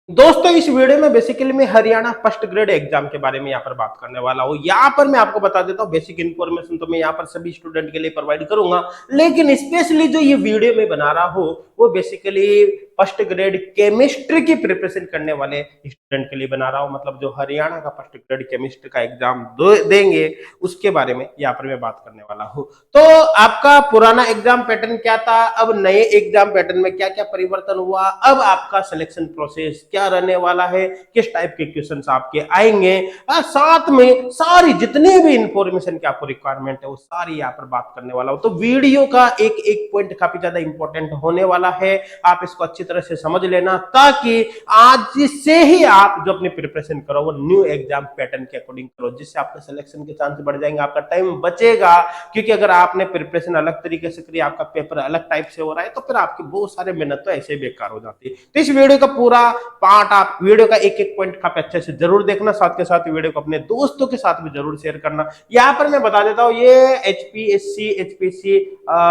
दोस्तों इस वीडियो में बेसिकली मैं हरियाणा फर्स्ट ग्रेड एग्जाम के बारे में यहाँ पर बात करने वाला हूँ। यहाँ पर मैं आपको बता देता हूँ बेसिक इन्फॉर्मेशन तो मैं यहाँ पर सभी स्टूडेंट के लिए प्रोवाइड करूंगा, लेकिन स्पेशली जो ये वीडियो मैं बना रहा हूँ वो बेसिकली फर्स्ट ग्रेड केमिस्ट्री की प्रिपरेशन करने वाले स्टूडेंट के लिए बना रहा हूँ। मतलब जो हरियाणा का फर्स्ट ग्रेड केमिस्ट्री का एग्जाम देंगे उसके बारे में यहाँ पर मैं बात करने वाला हूँ। तो आपका पुराना एग्जाम पैटर्न क्या था, अब नए एग्जाम पैटर्न में क्या क्या परिवर्तन हुआ, अब आपका सिलेक्शन प्रोसेस क्या रहने वाला है, किस टाइप के क्वेश्चंस आपके आएंगे, साथ में सारी जितनी भी इंफॉर्मेशन की आपको रिक्वायरमेंट है वो सारी यहाँ पर बात करने वाला हूँ। तो वीडियो का एक एक पॉइंट काफी ज्यादा इंपॉर्टेंट होने वाला है, आप इसको अच्छी तरह से समझ लेना ताकि आज से ही आप जो अपनी प्रिपरेशन करो वो न्यू एग्जाम पैटर्न के अकॉर्डिंग करो, जिससे आपके सिलेक्शन के चांस बढ़ जाएंगे, आपका टाइम बचेगा। क्योंकि अगर आपने प्रिपरेशन अलग तरीके से करी, आपका पेपर अलग टाइप से हो रहा है, तो फिर आपकी बहुत सारे मेहनत तो ऐसे बेकार हो जाती है। तो इस वीडियो का पूरा पार्ट, आप वीडियो का एक एक पॉइंट काफी अच्छे से जरूर देखना, साथ के साथ वीडियो को अपने दोस्तों के साथ भी जरूर शेयर करना। यहाँ पर मैं बता देता हूँ ये एचपीएससी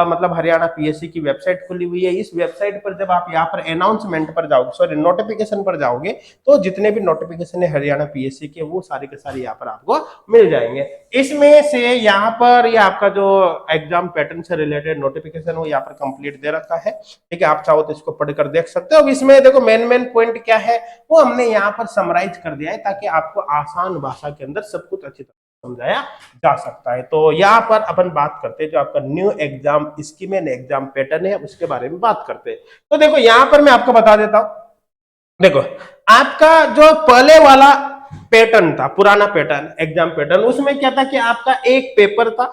मतलब हरियाणा पीएससी की वेबसाइट खुली हुई है। इस वेबसाइट पर जब आप यहाँ पर अनाउंसमेंट पर जाओगे, सॉरी नोटिफिकेशन पर जाओगे, तो जितने भी नोटिफिकेशन है हरियाणा पीएससी के वो सारे के सारे यहाँ पर आपको मिल जाएंगे। इसमें से यहाँ पर ये आपका जो एग्जाम पैटर्न से रिलेटेड नोटिफिकेशन वो यहाँ पर कंप्लीट दे रखा है, ठीक है। आप चाहो तो इसको पढ़कर देख सकते हो। अब इसमें देखो मेन पॉइंट क्या है वो हमने यहाँ पर समराइज कर दिया है ताकि आपको आसान भाषा के अंदर सब कुछ अच्छी तरह समझाया जा सकता है। तो यहाँ पर अपन बात करते हैं जो आपका new exam scheme and exam pattern है उसके बारे में बात करते हैं। तो देखो यहाँ पर मैं आपको बता देता हूँ, देखो आपका जो पहले वाला पैटर्न था, पुराना पैटर्न एग्जाम पैटर्न, उसमें क्या था कि आपका एक पेपर था,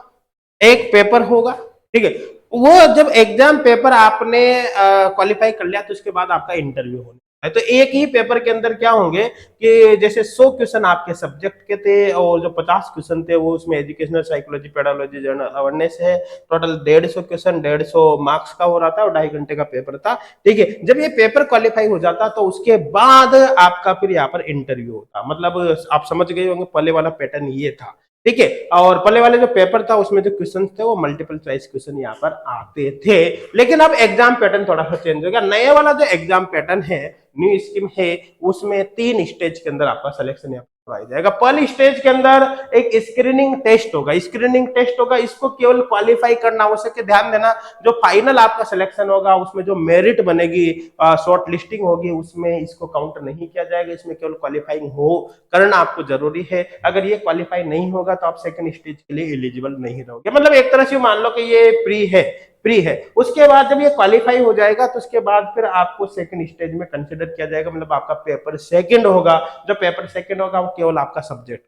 एक पेपर होगा, ठीक है। वो जब एग्जाम पेपर आपने क्वालिफाई कर लिया तो उसके बाद आपका इंटरव्यू होना है। तो एक ही पेपर के अंदर क्या होंगे कि जैसे 100 क्वेश्चन आपके सब्जेक्ट के थे और जो 50 क्वेश्चन थे वो उसमें educational psychology, pedology, general awareness है। टोटल 150 क्वेश्चन 150 मार्क्स का हो रहा था और 2.5 घंटे का पेपर था, ठीक है। जब ये पेपर क्वालिफाई हो जाता तो उसके बाद आपका फिर यहाँ पर इंटरव्यू होता। मतलब आप समझ गए होंगे पहले वाला पैटर्न ये था, ठीक है। और पहले वाले जो पेपर था उसमें जो क्वेश्चन थे वो मल्टीपल चॉइस क्वेश्चन यहाँ पर आते थे, लेकिन अब एग्जाम पैटर्न थोड़ा सा चेंज हो गया। नए वाला जो एग्जाम पैटर्न है, न्यू स्कीम है, उसमें 3 स्टेज के अंदर आपका सिलेक्शन यहाँ करवाया जाएगा। पहली स्टेज के अंदर एक स्क्रीनिंग टेस्ट होगा, स्क्रीनिंग टेस्ट होगा, इसको केवल क्वालिफाई करना आवश्यक है। ध्यान देना, जो फाइनल आपका सिलेक्शन होगा उसमें जो मेरिट बनेगी, शॉर्ट लिस्टिंग होगी, उसमें इसको काउंट नहीं किया जाएगा। इसमें केवल क्वालिफाइंग हो करना आपको जरूरी है। अगर ये क्वालिफाई नहीं होगा तो आप सेकंड स्टेज के लिए एलिजिबल नहीं रहोगे। मतलब एक तरह से मान लो कि ये प्री है। उसके बाद जब ये क्वालिफाई हो जाएगा तो उसके बाद फिर आपको सेकंड स्टेज में कंसिडर किया जाएगा। मतलब आपका पेपर सेकंड होगा, जो पेपर सेकंड होगा वो केवल आपका सब्जेक्ट।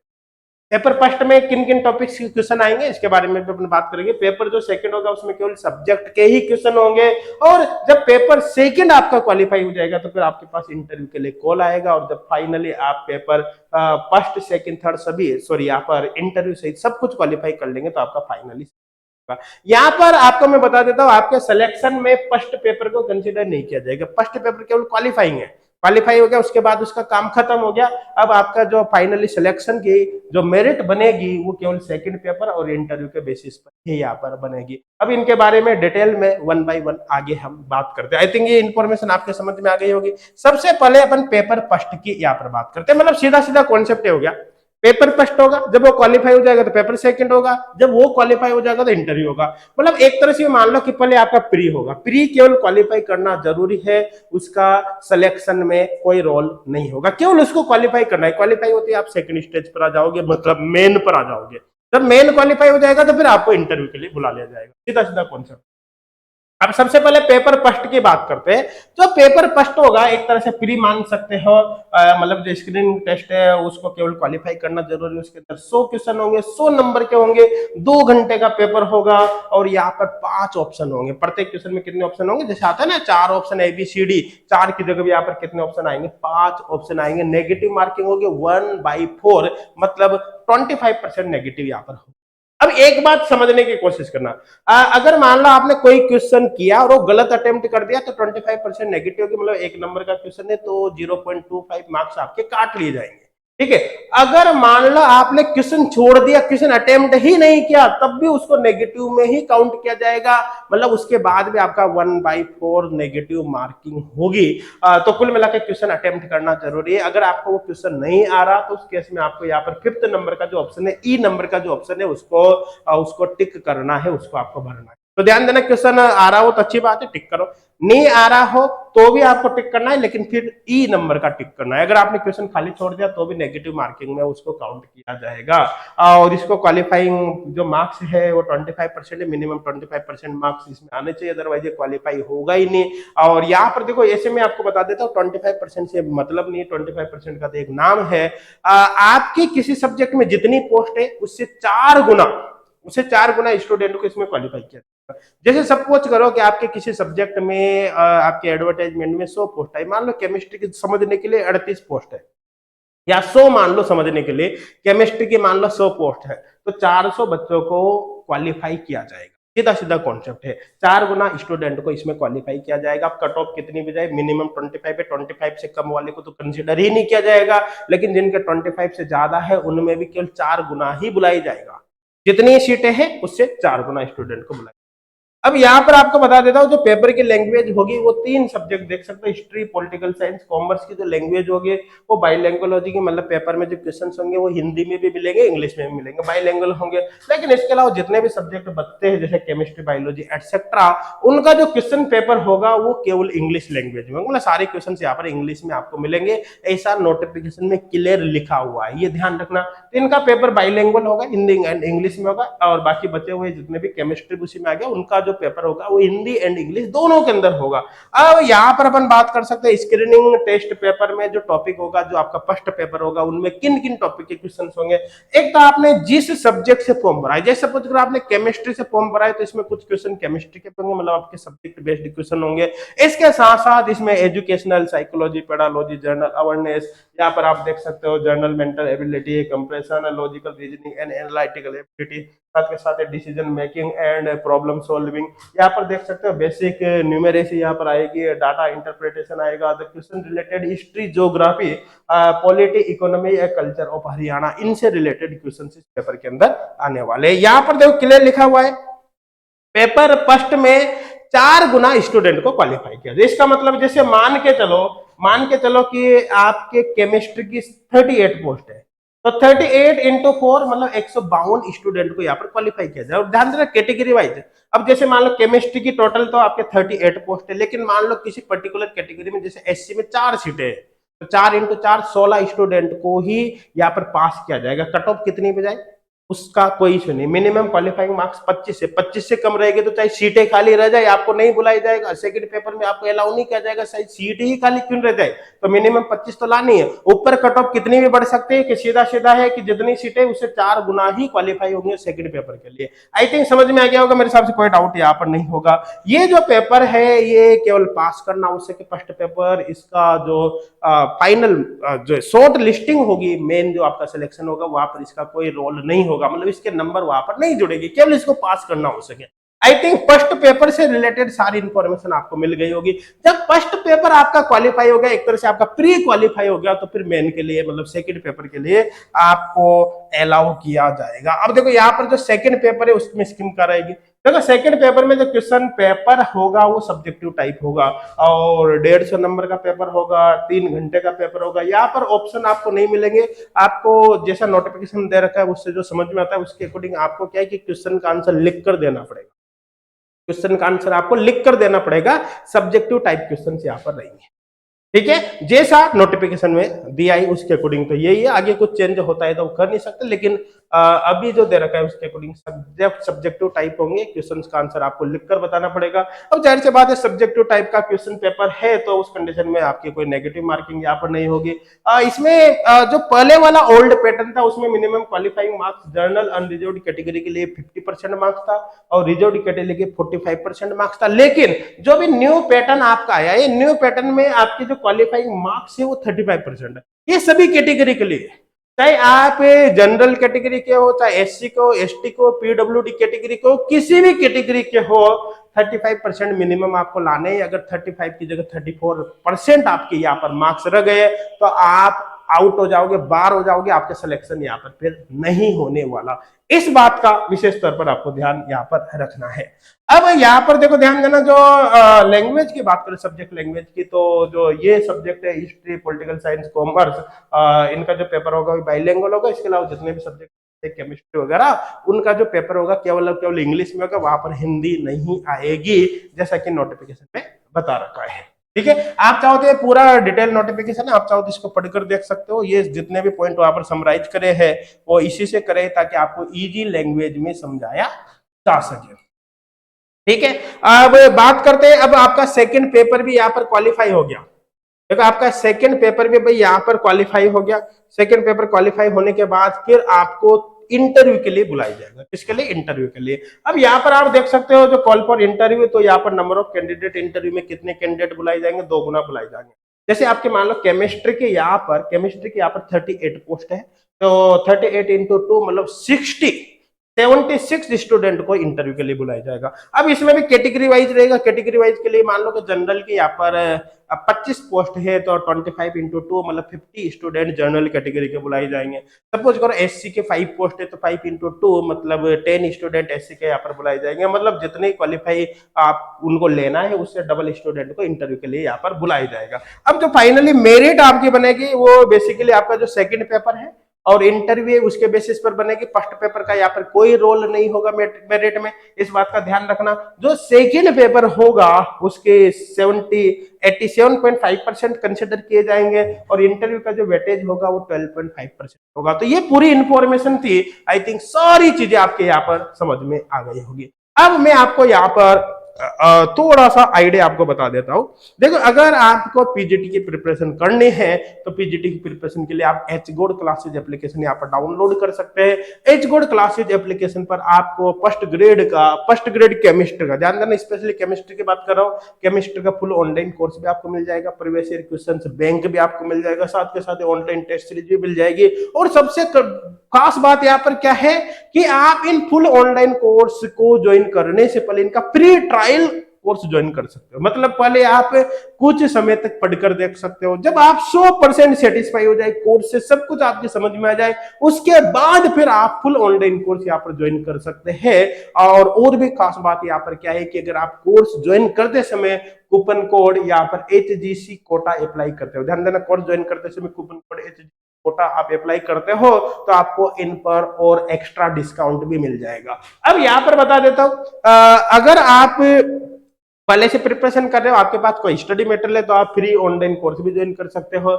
पेपर फर्स्ट में किन किन टॉपिक्स के क्वेश्चन आएंगे इसके बारे में भी अपन बात करेंगे। पेपर जो सेकंड होगा उसमें केवल सब्जेक्ट के ही क्वेश्चन होंगे। और जब पेपर सेकंड आपका क्वालिफाई हो जाएगा तो फिर आपके पास इंटरव्यू के लिए कॉल आएगा। और जब फाइनली आप पेपर फर्स्ट सेकंड थर्ड सभी, सॉरी यहाँ पर इंटरव्यू सहित सब कुछ क्वालिफाई कर लेंगे तो आपका फाइनली। यहाँ पर आपको मैं बता देता हूँ, आपके सिलेक्शन में फर्स्ट पेपर को कंसीडर नहीं किया जाएगा। फर्स्ट पेपर केवल क्वालिफाइंग है, क्वालिफाई हो गया उसके बाद उसका काम खत्म हो गया। अब आपका जो फाइनली सिलेक्शन की जो मेरिट बनेगी वो केवल सेकंड पेपर और इंटरव्यू के बेसिस पर ही यहाँ पर बनेगी। अब इनके बारे में डिटेल में 1 बाय 1 आगे हम बात करते हैं। आई थिंक ये इन्फॉर्मेशन आपके समझ में आ गई होगी। सबसे पहले अपन पेपर फर्स्ट की यहाँ पर बात करते हैं। मतलब सीधा सीधा कॉन्सेप्ट हो गया, पेपर फर्स्ट होगा, जब वो क्वालिफाई हो जाएगा तो पेपर सेकंड होगा, जब वो क्वालिफाई हो जाएगा तो इंटरव्यू होगा। मतलब एक तरह से मान लो कि पहले आपका प्री होगा, प्री केवल क्वालिफाई करना जरूरी है, उसका सिलेक्शन में कोई रोल नहीं होगा, केवल उसको क्वालिफाई करना है। क्वालिफाई होती है आप सेकंड स्टेज पर आ जाओगे, मतलब मेन पर आ जाओगे। जब मेन क्वालिफाई हो जाएगा तो फिर आपको इंटरव्यू के लिए बुला लिया जाएगा। सीधा सीधा कॉन्सेप्ट। अब सबसे पहले पेपर फर्स्ट की बात करते हैं। जो पेपर फर्स्ट होगा एक तरह से प्री मान सकते हो, मतलब जो स्क्रीनिंग टेस्ट है उसको केवल क्वालिफाई करना जरूरी है। उसके अंदर 100 क्वेश्चन होंगे, 100 नंबर के होंगे, 2 घंटे का पेपर होगा और यहाँ पर 5 ऑप्शन होंगे। प्रत्येक क्वेश्चन में कितने ऑप्शन होंगे, जैसे आता है ना 4 ऑप्शन ABCD, 4 की जगह भी यहाँ पर कितने ऑप्शन आएंगे, 5 ऑप्शन आएंगे। नेगेटिव मार्किंग होगी 1/4, मतलब 25% नेगेटिव यहाँ पर होगा। अब एक बात समझने की कोशिश करना, अगर मान लो आपने कोई क्वेश्चन किया और वो गलत अटेम्प्ट कर दिया तो 25% नेगेटिव की, मतलब 1 नंबर का क्वेश्चन है तो 0.25 मार्क्स आपके काट लिए जाएंगे, ठीक है। अगर मान लो आपने क्वेश्चन छोड़ दिया, क्वेश्चन अटेम्प्ट ही नहीं किया, तब भी उसको नेगेटिव में ही काउंट किया जाएगा, मतलब उसके बाद भी आपका 1/4 नेगेटिव मार्किंग होगी। तो कुल मिलाकर क्वेश्चन अटेम्प्ट करना जरूरी है। अगर आपको वो क्वेश्चन नहीं आ रहा तो उस केस में आपको यहाँ पर 5th नंबर का जो ऑप्शन है, ई नंबर का जो ऑप्शन है, उसको टिक करना है, उसको आपको भरना है। तो ध्यान देना, क्वेश्चन आ रहा हो तो अच्छी बात है, टिक करो, नहीं आ रहा हो तो भी आपको टिक करना है, लेकिन फिर ई नंबर का टिक करना है। अगर आपने क्वेश्चन खाली छोड़ दिया तो भी नेगेटिव मार्किंग में उसको काउंट किया जाएगा। और इसको क्वालिफाइंग जो मार्क्स है वो 25% है, मिनिमम 25% मार्क्स इसमें आने चाहिए, अदरवाइज क्वालिफाई होगा ही नहीं। और यहाँ पर देखो, ऐसे में आपको बता देता हूँ 25% से मतलब नहीं, 25% का तो एक नाम है। आपकी किसी सब्जेक्ट में जितनी पोस्ट है उससे 4 गुना स्टूडेंट को इसमें क्वालिफाई किया। जैसे सपोज करो कि आपके किसी सब्जेक्ट में आपके एडवर्टाइजमेंट में 100 पोस्ट है, मान लो केमिस्ट्री की समझने के लिए 38 पोस्ट है, या 100 मान लो समझने के लिए, केमिस्ट्री की मान लो 100 पोस्ट है, तो 400 बच्चों को क्वालिफाई किया जाएगा। सीधा सीधा कॉन्सेप्ट है, 4 गुना स्टूडेंट को इसमें क्वालिफाई किया जाएगा। अब कट ऑफ कितनी भी जाए, मिनिमम 25 है, 25 से कम वाले को तो कंसिडर ही नहीं किया जाएगा, लेकिन जिनके 25 से ज्यादा है उनमें भी केवल 4 गुना ही बुलाई जाएगा। जितनी सीटें हैं उससे 4 गुना स्टूडेंट को बुलाएगा। अब यहाँ पर आपको बता देता हूँ, जो पेपर की लैंग्वेज होगी वो 3 सब्जेक्ट देख सकते हो, हिस्ट्री, पॉलिटिकल साइंस, कॉमर्स की जो लैंग्वेज होगी वो बाइलैंग्वेज होगी, मतलब पेपर में जो क्वेश्चंस होंगे वो हिंदी में भी मिलेंगे, इंग्लिश में भी मिलेंगे, बाइलैंग्वेज होंगे। लेकिन इसके अलावा जितने भी सब्जेक्ट बचते हैं, जैसे केमिस्ट्री, बायोलॉजी एटसेट्रा, उनका जो क्वेश्चन पेपर होगा वो केवल इंग्लिश लैंग्वेज में, मतलब सारे क्वेश्चन यहाँ पर इंग्लिश में आपको मिलेंगे, ऐसा नोटिफिकेशन में क्लियर लिखा हुआ है, ये ध्यान रखना। तो इनका पेपर बाइलैंग्वेज होगा, हिंदी एंड इंग्लिश में होगा, और बाकी बचे हुए जितने भी केमिस्ट्री उसी में आ गया, उनका जो पेपर होगा वो हिंदी एंड इंग्लिश दोनों के अंदर होगा। अब यहाँ पर अपन बात कर सकते हैं स्क्रीनिंग टेस्ट पेपर में जो टॉपिक होगा, जो आपका फर्स्ट पेपर होगा, उनमें किन किन टॉपिक के क्वेश्चन होंगे। एक तो आपने जिस सब्जेक्ट से फॉर्म भरा है, जैसे सपोज करो आपने केमिस्ट्री से फॉर्म भरा है तो इसमें कुछ क्वेश्चन केमिस्ट्री के होंगे, मतलब आपके सब्जेक्ट बेस्ड क्वेश्चन होंगे। इसके साथ साथ इसमें educational, psychology, pedology, journal awareness, यहाँ पर आप देख सकते हो journal mental ability, compression, logical reasoning and analytical ability, साथ के साथ decision making and problem solving. यहाँ पर देख सकते हो बेसिक न्यूमेरेसी यहाँ पर आएगी, डाटा इंटरप्रिटेशन आएगा, the question related history, geography, polity, economy या कल्चर ऑफ हरियाणा, इनसे रिलेटेड क्वेश्चन इस पेपर के अंदर आने वाले हैं। यहाँ पर देखो क्लियर लिखा हुआ है, पेपर फर्स्ट में 4 गुना स्टूडेंट को क्वालिफाई किया। इसका मतलब जैसे मान के चलो कि आपके केमिस्ट्री की 38 पोस्ट है, तो 38 इंटू 4 मतलब 152 स्टूडेंट को यहाँ पर क्वालिफाई किया जाए। और ध्यान देना कैटेगरी वाइज, अब जैसे मान लो केमिस्ट्री की टोटल तो आपके 38 पोस्ट है, लेकिन मान लो किसी पर्टिकुलर कैटेगरी में जैसे एससी में 4 सीटें है, तो 4 इंटू 4 16 स्टूडेंट को ही यहाँ पर पास किया जाएगा। कट ऑफ कितनी बजाए उसका कोई इशू नहीं, मिनिमम क्वालिफाइंग मार्क्स 25 से कम रहेगी तो चाहे सीटें खाली रह जाए आपको नहीं बुलाई जाएगा, सेकंड पेपर में आपको अलाउ नहीं किया जाएगा, चाहे सीट ही खाली क्यों रह जाए, तो मिनिमम 25 तो लानी है। ऊपर कट ऑफ कितनी भी बढ़ सकते हैं कि सीधा सीधा है कि जितनी सीटें उससे 4 गुना ही क्वालिफाई होंगे सेकंड पेपर के लिए। आई थिंक समझ में आ गया होगा, मेरे हिसाब से कोई डाउट यहाँ पर नहीं होगा। ये जो पेपर है ये केवल पास करना आवश्यक है फर्स्ट पेपर, इसका जो फाइनल जो शॉर्ट लिस्टिंग होगी, मेन जो आपका सिलेक्शन होगा वहां पर इसका कोई रोल नहीं होगा, मतलब इसके नंबर वहां पर नहीं जुड़ेगी, केवल इसको पास करना हो सके। आई थिंक फर्स्ट पेपर से रिलेटेड सारी इंफॉर्मेशन आपको मिल गई होगी। जब फर्स्ट पेपर आपका क्वालिफाई हो गया, एक तरह से आपका प्री क्वालिफाई हो गया, तो फिर मेन के लिए मतलब सेकंड पेपर के लिए आपको अलाउ किया जाएगा। अब देखो यहाँ पर जो सेकंड पेपर है उसमें स्कीम क्या रहेगी, देखो सेकंड पेपर में जो क्वेश्चन पेपर होगा वो सब्जेक्टिव टाइप होगा और 150 नंबर का पेपर होगा, 3 घंटे का पेपर होगा। यहाँ पर ऑप्शन आपको नहीं मिलेंगे, आपको जैसा नोटिफिकेशन दे रखा है उससे जो समझ में आता है उसके अकॉर्डिंग आपको क्या है कि क्वेश्चन का आंसर लिख कर देना पड़ेगा, क्वेश्चन का आंसर आपको लिख कर देना पड़ेगा, सब्जेक्टिव टाइप क्वेश्चन यहाँ पर रहेंगे। ठीक है, जैसा नोटिफिकेशन में दिया है उसके अकॉर्डिंग तो यही है, आगे कुछ चेंज होता है तो कर नहीं सकते, लेकिन अभी जो दे रखा है उसके अकॉर्डिंग सब्जेक्टिव टाइप होंगे, क्वेश्चंस का आंसर आपको लिखकर बताना पड़ेगा। अब जाहिर सी बात है सब्जेक्टिव टाइप का क्वेश्चन पेपर है तो उस कंडीशन में आपकी कोई नेगेटिव मार्किंग यहाँ पर नहीं होगी। इसमें जो पहले वाला ओल्ड पैटर्न था उसमें minimum qualifying marks journal unreserved category के लिए 50% मार्क्स था और रिजर्व्ड कैटेगरी के 45% मार्क्स था। लेकिन जो भी न्यू पैटर्न आपका आया है, न्यू पैटर्न में आपकी जो क्वालिफाइंग मार्क्स है वो 35% है। ये सभी कैटेगरी के लिए, चाहे आप जनरल कैटेगरी के हो, चाहे एससी को, एसटी को, पीडब्ल्यूडी कैटेगरी को, किसी भी कैटेगरी के हो, 35% मिनिमम आपको लाने हैं। अगर 35 की जगह 34% आपके यहाँ पर मार्क्स रह गए तो आप आउट हो जाओगे, बाहर हो जाओगे, आपका सिलेक्शन यहाँ पर फिर नहीं होने वाला। इस बात का विशेष तौर पर आपको ध्यान यहाँ पर रखना है। अब यहाँ पर देखो ध्यान देना, जो लैंग्वेज की बात करें, सब्जेक्ट लैंग्वेज की, तो जो ये सब्जेक्ट है हिस्ट्री, पॉलिटिकल साइंस, कॉमर्स, इनका जो पेपर होगा वो बाइलिंगुअल होगा। इसके अलावा जितने भी सब्जेक्ट केमिस्ट्री वगैरह, उनका जो पेपर होगा केवल इंग्लिश में होगा, वहां पर हिंदी नहीं आएगी, जैसा कि नोटिफिकेशन में बता रखा है। ठीक है, आप चाहो तो ये पूरा डिटेल नोटिफिकेशन है, आप चाहो तो इसको पढ़कर देख सकते हो। ये जितने भी पॉइंट वहां पर समराइज करे हैं वो इसी से करे, ताकि आपको इजी लैंग्वेज में समझाया जा सके। ठीक है, अब बात करते हैं, अब आपका सेकंड पेपर भी यहाँ पर क्वालिफाई हो गया। देखो आपका सेकंड पेपर भी भाई यहाँ पर क्वालिफाई हो गया। सेकंड पेपर क्वालिफाई होने के बाद फिर आपको इंटरव्यू के लिए बुलाया जाएगा। किसके लिए? इंटरव्यू के लिए। अब यहाँ पर आप देख सकते हो जो कॉल फॉर इंटरव्यू, तो यहाँ पर नंबर ऑफ कैंडिडेट, इंटरव्यू में कितने कैंडिडेट बुलाए जाएंगे? 2 गुना बुलाए जाएंगे। जैसे आपके मान लो केमिस्ट्री के यहाँ पर 38 पोस्ट है, तो 38 इंटू 2 मतलब 76 स्टूडेंट को इंटरव्यू के लिए बुलाया जाएगा। अब इसमें भी कैटेगरी वाइज रहेगा। कैटेगरी वाइज के लिए मान लो कि जनरल के यहाँ पर 25 पोस्ट है, तो 25 इंटू 2 मतलब 50 स्टूडेंट जनरल कैटेगरी के बुलाए जाएंगे। सपोज करो एससी के 5 पोस्ट है, तो 5 इंटू 2 मतलब 10 स्टूडेंट एससी के यहाँ पर बुलाए जाएंगे। मतलब जितने क्वालिफाई आप उनको लेना है, उससे डबल स्टूडेंट को इंटरव्यू के लिए यहाँ पर बुलाया जाएगा। अब जो फाइनली मेरिट आपकी बनेगी, वो बेसिकली आपका जो सेकेंड पेपर है और इंटरव्यू उसके बेसिस पर बनेगी। फर्स्ट पेपर का यहाँ पर कोई रोल नहीं होगा मेरिट में, इस बात का ध्यान रखना। जो सेकंड पेपर होगा उसके 87.5% कंसिडर किए जाएंगे, और इंटरव्यू का जो वेटेज होगा वो 12.5% होगा। तो ये पूरी इंफॉर्मेशन थी। आई थिंक सारी चीजें आपके यहाँ पर समझ में आ गई होगी। अब मैं आपको यहाँ पर थोड़ा सा आइडिया आपको बता देता हूं। देखो अगर आपको पीजीटी की प्रिपरेशन करनी है, तो पीजीटी की प्रिपरेशन के लिए आप एचगोड क्लासेज एप्लीकेशन यहाँ पर डाउनलोड कर सकते हैं। एचगोड क्लासेज एप्लीकेशन पर आपको फर्स्ट ग्रेड केमिस्ट्री का, ध्यान देना स्पेशली केमिस्ट्री की बात कर रहा हूँ, केमिस्ट्री का फुल ऑनलाइन कोर्स भी आपको मिल जाएगा, प्रीवियस ईयर क्वेश्चंस बैंक भी आपको मिल जाएगा, साथ के साथ ऑनलाइन टेस्ट सीरीज भी मिल जाएगी। और सबसे खास बात यहाँ पर क्या है कि आप इन फुल ऑनलाइन कोर्स को ज्वाइन करने से पहले इनका फ्री ट्रायल कोर्स ज्वाइन कर सकते हो। मतलब पहले आप कुछ समय तक पढ़कर देख सकते हो। जब आप 100% सेटिस्फाई हो जाए कोर्स से, सब कुछ आपकी समझ में आ जाए, उसके बाद फिर आप फुल ऑनलाइन कोर्स यहाँ पर ज्वाइन कर सकते हैं। और भी खास बात यहाँ पर क्या है कि अगर आप कोर्स ज्वाइन करते समय कूपन कोड यहाँ पर HGC कोटा अप्लाई करते हो, ध्यान देना, कोर्स ज्वाइन करते समय कूपन कोड HGC कोटा आप अप्लाई करते हो, तो आपको इन पर और एक्स्ट्रा डिस्काउंट भी मिल जाएगा। अब यहाँ पर बता देता हूं, अगर आप पहले से प्रिपरेशन कर रहे हो, आपके पास कोई स्टडी मटेरियल है, तो आप फ्री ऑनलाइन कोर्स भी ज्वाइन कर सकते हो।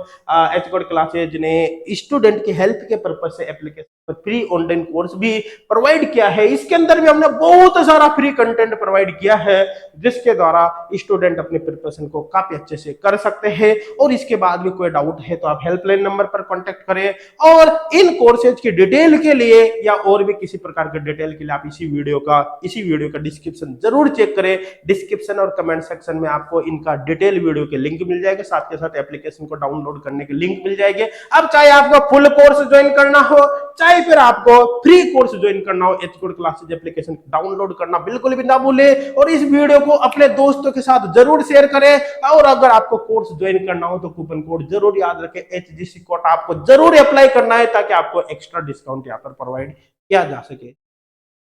एचगोड क्लासेज ने स्टूडेंट की हेल्प के पर्पज से एप्लीकेशन पर फ्री ऑनलाइन कोर्स भी प्रोवाइड किया है। इसके अंदर भी हमने बहुत सारा फ्री कंटेंट प्रोवाइड किया है, जिसके द्वारा स्टूडेंट अपने प्रिपरेशन को काफी अच्छे से कर सकते हैं। और इसके बाद भी कोई डाउट है तो आप हेल्पलाइन नंबर पर कॉन्टेक्ट करें। और इन कोर्सेज की डिटेल के लिए या और भी किसी प्रकार के डिटेल के लिए आप इसी वीडियो का डिस्क्रिप्शन जरूर चेक करें। डिस्क्रिप्शन और कमेंट सेक्शन में आपको इनका डिटेल वीडियो के लिंक मिल जाएगा, साथ के साथ एप्लीकेशन को डाउनलोड करने के लिंक मिल जाएंगे। अब चाहे आपको फुल कोर्स ज्वाइन करना हो, चाहे फिर आपको फ्री कोर्स ज्वाइन करना हो, एचगोड क्लासेज एप्लीकेशन डाउनलोड करना बिल्कुल भी ना भूलें। और इस वीडियो को अपने दोस्तों के साथ जरूर शेयर करें। और अगर आपको कोर्स ज्वाइन करना हो तो कूपन कोड जरूर याद रखें, HGC कोड आपको जरूर अप्लाई करना है, ताकि आपको एक्स्ट्रा डिस्काउंट यहाँ पर प्रोवाइड किया जा सके।